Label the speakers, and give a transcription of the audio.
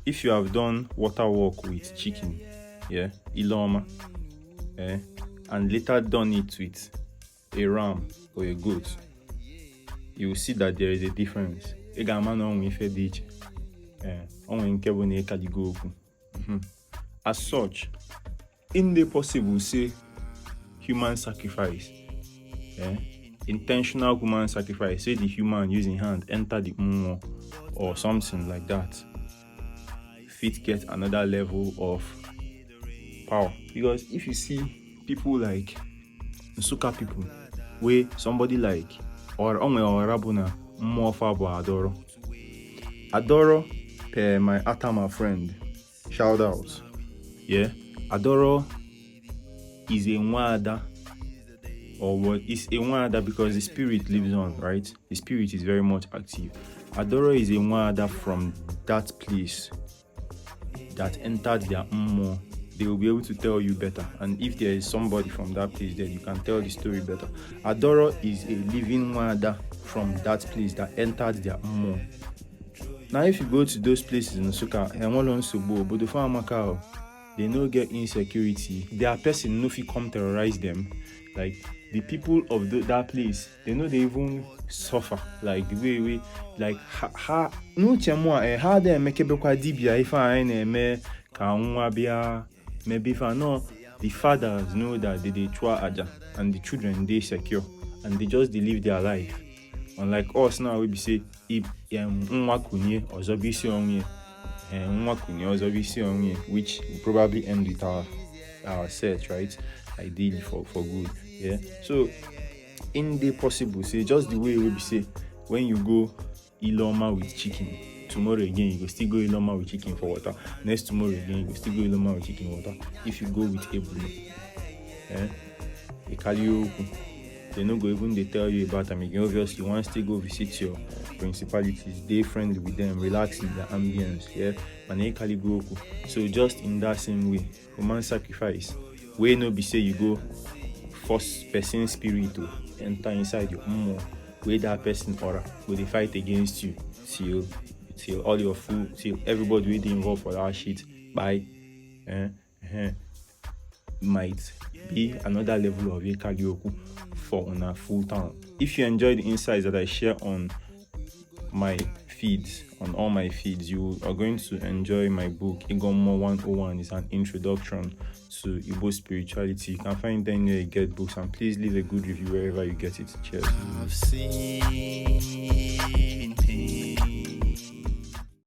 Speaker 1: if you have done water walk with chicken, iloma, and later done it with a ram or a goat, you will see that there is a difference. As such, in the possible say human sacrifice, intentional human sacrifice, say the human using hand enter the or something like that, fit get another level of power. Because if you see people like Nsuka people, where somebody like or Rabuna more Adoro. Adoro per my Atama friend. Shout out. Adoro is a Nwada, or what is a Nwada because the spirit lives on, right? The spirit is very much active. Adoro is a Nwada from that place that entered their Mmo. They will be able to tell you better. And if there is somebody from that place there, you can tell the story better. Adoro is a living Nwada from that place that entered their Mmo. Now, if you go to those places in Nsukka, they no get insecurity. Their person no fit come terrorize them. Like the people of that place, they know they even suffer. Like the way we like how they make dibia if I me maybe if I know the fathers know that they chua aja and the children they secure and they just live their life. Unlike us now, we be say which will probably end with our set, right? Ideally for good. So in the possible, say just the way we be say when you go Iloma with chicken, tomorrow again you go still go Iloma with chicken for water. Next tomorrow again you go still go Iloma with chicken water. If you go with Ebulu, they no go even they tell you about them again. Obviously, once they go visit your principalities, they friendly with them, relax in the ambience, So just in that same way, human sacrifice, where no be say you go force person spirit to enter inside your where that person aura will they fight against you till all your food, till everybody will be involved for that shit by might be another level of Kalioku for on a full time. If you enjoy the insights that I share on my feeds, on all my feeds, you are going to enjoy my book, Igomo 101. Is an introduction to Igbo spirituality. You can find it anywhere you get books, and please leave a good review wherever you get it. Cheers.